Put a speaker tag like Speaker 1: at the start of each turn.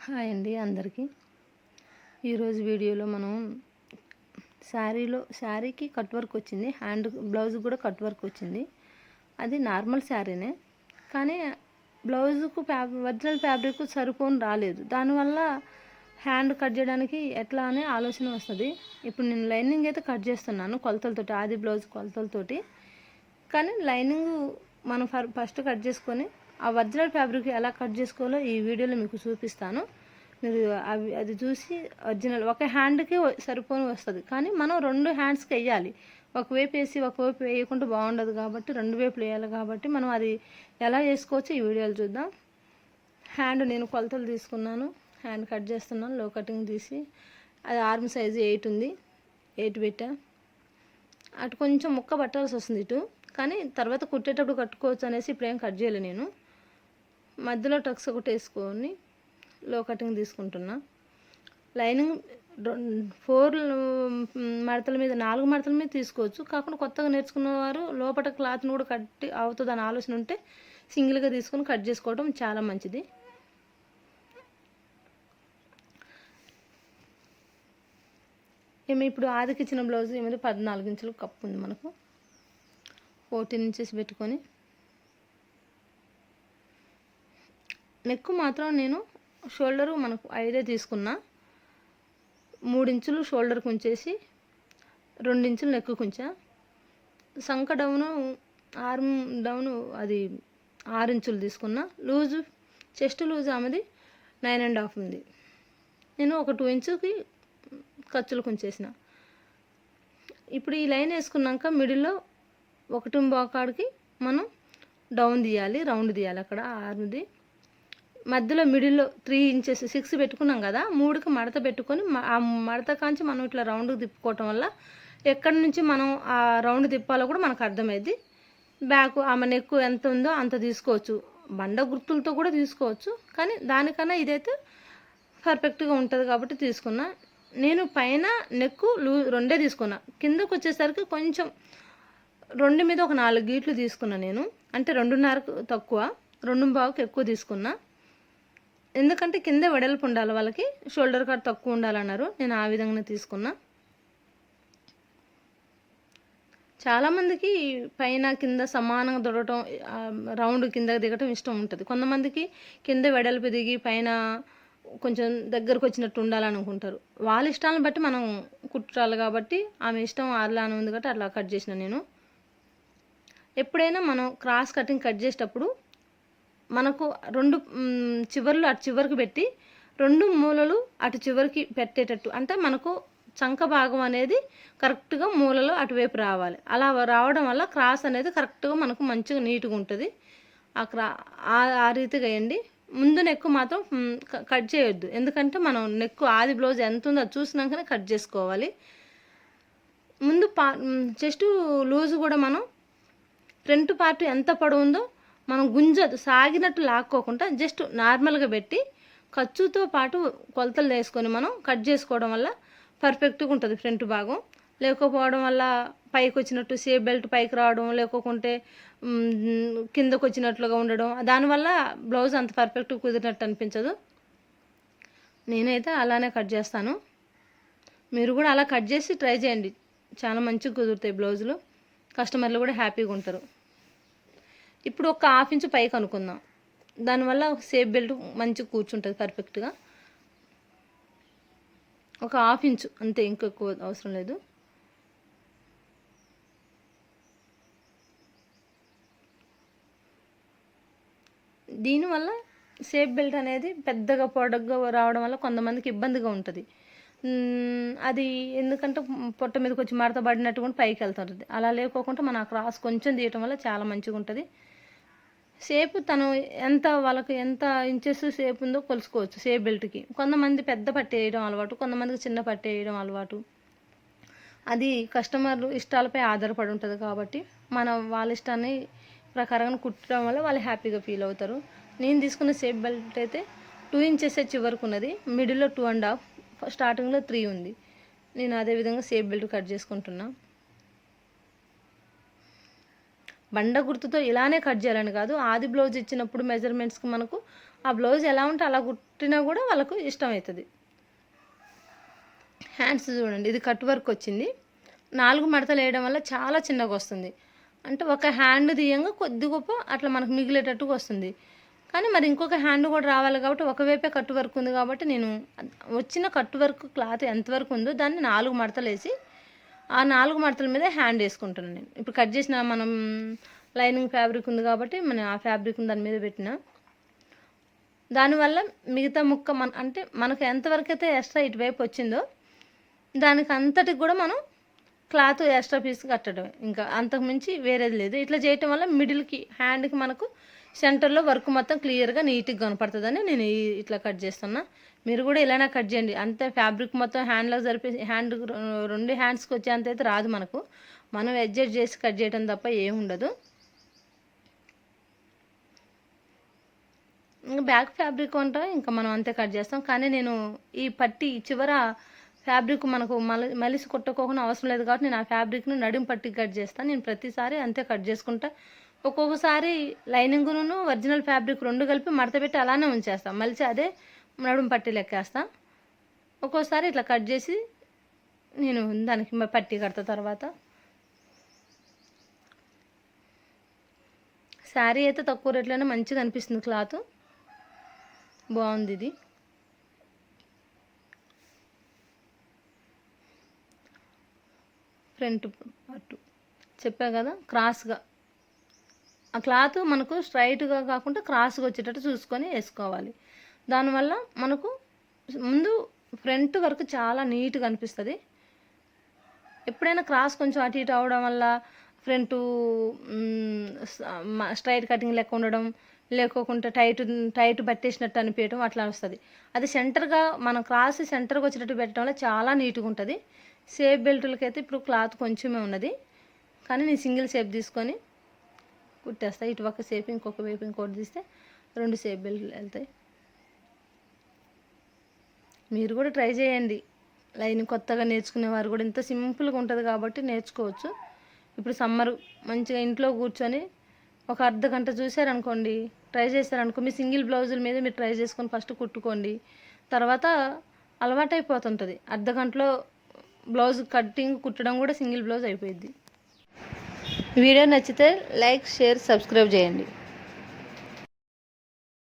Speaker 1: Hi అండి అందరికీ. ఈరోజు వీడియోలో మనం శారీకి కట్ వర్క్ వచ్చింది, హ్యాండ్ బ్లౌజ్ కూడా కట్ వర్క్ వచ్చింది. అది నార్మల్ శారీనే, కానీ బ్లౌజుకు ఒరిజినల్ ఫ్యాబ్రిక్ సరిపోని రాలేదు. దానివల్ల హ్యాండ్ కట్ చేయడానికి ఎట్లా అనే ఆలోచన వస్తుంది. ఇప్పుడు నేను లైనింగ్ అయితే కట్ చేస్తున్నాను కొలతలతోటి, ఆది బ్లౌజ్ కొలతలతోటి. కానీ లైనింగ్ మనం ఫస్ట్ కట్ చేసుకొని ఆ ఒరిజినల్ ఫ్యాబ్రిక్ ఎలా కట్ చేసుకోవాలో ఈ వీడియోలో మీకు చూపిస్తాను. మీరు అది చూసి ఒరిజినల్ ఒక హ్యాండ్కి సరిపోని వస్తుంది, కానీ మనం 2 హ్యాండ్స్కి వేయాలి. ఒకవైపు వేసి ఒకవైపు వేయకుండా బాగుండదు కాబట్టి 2 వైపులు వేయాలి. కాబట్టి మనం అది ఎలా చేసుకోవచ్చు ఈ వీడియోలో చూద్దాం. హ్యాండ్ నేను కొలతలు తీసుకున్నాను, హ్యాండ్ కట్ చేస్తున్నాను. లో కటింగ్ తీసి అది ఆర్మ్ సైజు 8 ఉంది, 8 పెట్టా. అటు కొంచెం ముక్క పట్టాల్సి వస్తుంది ఇటు, కానీ తర్వాత కుట్టేటప్పుడు కట్టుకోవచ్చు అనేసి ఇప్పుడేం కట్ చేయలే. నేను మధ్యలో టక్స్ ఒకటి వేసుకొని లో కటింగ్ తీసుకుంటున్నా. లైనింగ్ 4 మడతల మీద 4 మడతల మీద తీసుకోవచ్చు. కాకుండా కొత్తగా నేర్చుకున్న వారు లోపల క్లాత్ని కూడా కట్టి అవుతుంది అని ఆలోచన ఉంటే సింగిల్గా తీసుకొని కట్ చేసుకోవడం చాలా మంచిది. ఏమి ఇప్పుడు ఆదికి ఇచ్చిన బ్లౌజ్ ఏమైంది 14 ఇంచులు కప్పు ఉంది మనకు. 14 ఇంచెస్ పెట్టుకొని నెక్ మాత్రం నేను షోల్డరు మనకు 5 తీసుకున్నా. 3 ఇంచులు షోల్డర్కి ఉంచేసి 2 ఇంచులు నెక్ ఉంచా. సంక డౌను ఆర్మ్ డౌను అది 6 ఇంచులు తీసుకున్నా. లూజు చెస్ట్ లూజ్ ఆమెది 9.5 ఉంది. నేను ఒక 2 ఇంచుకి ఖర్చులకు ఉంచేసిన. ఇప్పుడు ఈ లైన్ వేసుకున్నాక మిడిల్లో 1.5 కాడికి మనం డౌన్ తీయాలి, రౌండ్ తీయాలి. అక్కడ ఆర్మ్ది మధ్యలో మిడిల్లో 3 ఇంచెస్ 6 పెట్టుకున్నాం కదా, 3కి మడత పెట్టుకొని ఆ మడత కాంచి మనం ఇట్లా రౌండ్కి తిప్పుకోవటం వల్ల ఎక్కడి నుంచి మనం ఆ రౌండ్ తిప్పాలో కూడా మనకు అర్థమైంది. బ్యాక్ ఆమె నెక్ ఎంత ఉందో అంత తీసుకోవచ్చు, బండ గుర్తులతో కూడా తీసుకోవచ్చు, కానీ దానికన్నా ఇదైతే పర్ఫెక్ట్గా ఉంటుంది కాబట్టి తీసుకున్నా. నేను పైన నెక్ 2 తీసుకున్నా. కిందకు వచ్చేసరికి కొంచెం 2 మీద ఒక 4 గీట్లు తీసుకున్నా నేను, అంటే 2.5కు తక్కువ, 2.5కు ఎక్కువ తీసుకున్నా. ఎందుకంటే కింద వెడల్పు ఉండాలి, వాళ్ళకి షోల్డర్ కట్ తక్కువ ఉండాలన్నారు. నేను ఆ విధంగా తీసుకున్నా. చాలామందికి పైన కింద సమానంగా దొరకటం, రౌండ్ కింద దిగటం ఇష్టం ఉంటుంది. కొంతమందికి కింద వెడల్పు దిగి పైన కొంచెం దగ్గరకు వచ్చినట్టు ఉండాలనుకుంటారు. వాళ్ళ ఇష్టాలను బట్టి మనం కుట్టాలి కాబట్టి ఆమె ఇష్టం అలానే ఉంది కాబట్టి అట్లా కట్ చేసిన నేను. ఎప్పుడైనా మనం క్రాస్ కటింగ్ కట్ చేసేటప్పుడు మనకు 2 చివర్లు అటు చివరికి పెట్టి 2 మూలలు అటు చివరికి పెట్టేటట్టు, అంటే మనకు చంక భాగం అనేది కరెక్ట్గా మూలలో అటువైపు రావాలి. అలా రావడం వల్ల క్రాస్ అనేది కరెక్ట్గా మనకు మంచిగా నీట్గా ఉంటుంది. ఆ రీతిగా వేయండి. ముందు నెక్ మాత్రం కట్ చేయొద్దు, ఎందుకంటే మనం నెక్ ఆది బ్లౌజ్ ఎంత ఉందో అది చూసినాకనే కట్ చేసుకోవాలి. ముందు చెస్ట్ లూజ్ కూడా మనం ఫ్రంట్ పార్ట్ ఎంత పొడవుందో మనం గుంజదు, సాగినట్టు లాక్కోకుండా జస్ట్ నార్మల్గా పెట్టి ఖర్చుతో పాటు కొలతలు వేసుకొని మనం కట్ చేసుకోవడం వల్ల పర్ఫెక్ట్గా ఉంటుంది ఫ్రంట్ భాగం. లేకపోవడం వల్ల పైకి వచ్చినట్టు సేఫ్ బెల్ట్ పైకి రావడం, లేకుంటే కిందకు వచ్చినట్లుగా ఉండడం, దానివల్ల బ్లౌజ్ అంత పర్ఫెక్ట్గా కుదిరినట్టు అనిపించదు. నేనైతే అలానే కట్ చేస్తాను. మీరు కూడా అలా కట్ చేసి ట్రై చేయండి, చాలా మంచిగా కుదురుతాయి బ్లౌజులు. కస్టమర్లు కూడా హ్యాపీగా ఉంటారు. ఇప్పుడు ఒక 1/2 ఇంచు పైకి అనుకుందాం, దానివల్ల సేఫ్ బెల్ట్ మంచిగా కూర్చుంటుంది పర్ఫెక్ట్గా. ఒక 1/2 ఇంచు అంతే, ఇంకెక్కువ అవసరం లేదు. దీనివల్ల సేఫ్ బెల్ట్ అనేది పెద్దగా పొడగ్గా రావడం వల్ల కొంతమందికి ఇబ్బందిగా ఉంటుంది. అది ఎందుకంటే పొట్ట మీదకి వచ్చి మడత పడినట్టు కూడా పైకి వెళ్తుంటుంది. అలా లేకోకుండా మన క్రాస్ కొంచెం తీయటం వల్ల చాలా మంచిగా ఉంటుంది. షేప్ తను ఎంత వాళ్ళకి ఎంత ఇంచెస్ షేప్ ఉందో కొలుసుకోవచ్చు షేప్ బెల్ట్కి. కొంతమంది పెద్ద పట్టి వేయడం అలవాటు, కొంతమందికి చిన్న పట్టి వేయడం అలవాటు. అది కస్టమర్లు ఇష్టాలపై ఆధారపడి ఉంటుంది కాబట్టి మనం వాళ్ళ ఇష్టాన్ని ప్రకారంగా కుట్టడం వల్ల వాళ్ళు హ్యాపీగా ఫీల్ అవుతారు. నేను తీసుకున్న షేప్ బెల్ట్ అయితే 2 ఇంచెస్ చివరకు ఉన్నది, మిడిల్లో 2.5, స్టార్టింగ్లో 3 ఉంది. నేను అదేవిధంగా షేప్ బెల్ట్ కట్ చేసుకుంటున్నా. బండ గుర్తుతో ఇలానే కట్ చేయాలని కాదు, ఆది బ్లౌజ్ ఇచ్చినప్పుడు మెజర్మెంట్స్కి మనకు ఆ బ్లౌజ్ ఎలా ఉంటే అలా కుట్టినా కూడా వాళ్ళకు ఇష్టమవుతుంది. హ్యాండ్స్ చూడండి, ఇది కట్ వర్క్ వచ్చింది. 4 మడతలు వేయడం వల్ల చాలా చిన్నగా వస్తుంది. అంటే ఒక హ్యాండ్ తీయంగా కొద్ది గొప్ప అట్లా మనకు మిగిలేటట్టుగా వస్తుంది. కానీ మరి ఇంకొక హ్యాండ్ కూడా రావాలి కాబట్టి ఒకవైపే కట్ వర్క్ ఉంది కాబట్టి నేను వచ్చిన కట్ వర్క్ క్లాత్ ఎంతవరకు ఉందో దాన్ని 4 మడతలు వేసి ఆ 4 మడతల మీద హ్యాండ్ వేసుకుంటున్నాను నేను. ఇప్పుడు కట్ చేసిన మనం లైనింగ్ ఫ్యాబ్రిక్ ఉంది కాబట్టి మనం ఆ ఫ్యాబ్రిక్ దాని మీద పెట్టిన దానివల్ల మిగతా ముక్క అంటే మనకు ఎంతవరకు అయితే ఎక్స్ట్రా ఇటువైపు వచ్చిందో దానికి అంతటికి కూడా మనం క్లాత్ ఎక్స్ట్రా పీస్ కట్టడం, ఇంకా అంతకుమించి వేరేది లేదు. ఇట్లా చేయటం వల్ల మిడిల్కి హ్యాండ్కి మనకు సెంటర్లో వర్క్ మొత్తం క్లియర్గా నీట్గా కనపడుతుందని నేను ఇట్లా కట్ చేస్తున్నా. మీరు కూడా ఇలానే కట్ చేయండి. అంతే ఫ్యాబ్రిక్ మొత్తం హ్యాండ్లోకి జరిపేసి రెండు హ్యాండ్స్కి వచ్చేంత అయితే రాదు మనకు. మనం అడ్జస్ట్ చేసి కట్ చేయడం తప్ప ఏముండదు. ఇంకా బ్యాక్ ఫ్యాబ్రిక్ అంటే ఇంకా మనం అంతే కట్ చేస్తాం. కానీ నేను ఈ పట్టి చివర ఫ్యాబ్రిక్ మనకు మలిసి కొట్టుకోకుండా అవసరం లేదు కాబట్టి నేను ఆ ఫ్యాబ్రిక్ను నడుం పట్టి కట్ చేస్తాను. నేను ప్రతిసారి అంతే కట్ చేసుకుంటా. ఒక్కొక్కసారి లైనింగ్ను ఒరిజినల్ ఫ్యాబ్రిక్ 2 కలిపి మడత పెట్టి అలానే ఉంచేస్తాను, మలిసి అదే నడుం పట్టి లెక్కేస్తాను. ఒక్కోసారి ఇట్లా కట్ చేసి నేను దానికి పట్టి కడతా. తర్వాత శారీ అయితే తక్కువ రేట్లోనే మంచిగా అనిపిస్తుంది, క్లాత్ బాగుంది. ఇది ఫ్రంట్ పార్ట్ చెప్పా కదా, క్రాస్గా ఆ క్లాత్ మనకు స్ట్రైట్గా కాకుండా క్రాస్గా వచ్చేటట్టు చూసుకొని వేసుకోవాలి. దానివల్ల మనకు ముందు ఫ్రంట్ వరకు చాలా నీట్గా అనిపిస్తుంది. ఎప్పుడైనా క్రాస్ కొంచెం అటు ఇటు అవడం వల్ల ఫ్రంట్ స్ట్రైట్ కటింగ్ లెక్క ఉండడం, లేకోకుండా టైట్ పట్టేసినట్టు అనిపించడం అట్లా వస్తుంది. అది సెంటర్గా మనం క్రాస్ సెంటర్గా వచ్చేటట్టు పెట్టడం వల్ల చాలా నీట్గా ఉంటుంది. షేప్ బెల్టులకైతే ఇప్పుడు క్లాత్ కొంచెమే ఉన్నది, కానీ నేను సింగిల్ షేప్ తీసుకొని కుట్టేస్తాను. ఇటు ఒక షేప్ ఇంకొక వైపు ఇంకోటి తీస్తే 2 షేప్ బెల్ట్లు వెళ్తాయి. మీరు కూడా ట్రై చేయండి. లైనింగ్ కొత్తగా నేర్చుకునేవారు కూడా ఇంత సింపుల్గా ఉంటుంది కాబట్టి నేర్చుకోవచ్చు. ఇప్పుడు సమ్మరు మంచిగా ఇంట్లో కూర్చొని ఒక అర్ధ గంట చూసారనుకోండి, ట్రై చేశారనుకో, మీ సింగిల్ బ్లౌజుల మీద మీరు ట్రై చేసుకొని ఫస్ట్ కుట్టుకోండి. తర్వాత అలవాటైపోతుంటుంది. అర్ధ గంటలో బ్లౌజ్ కటింగ్ కుట్టడం కూడా సింగిల్ బ్లౌజ్ అయిపోయింది. వీడియో నచ్చితే లైక్, షేర్, సబ్స్క్రైబ్ చేయండి.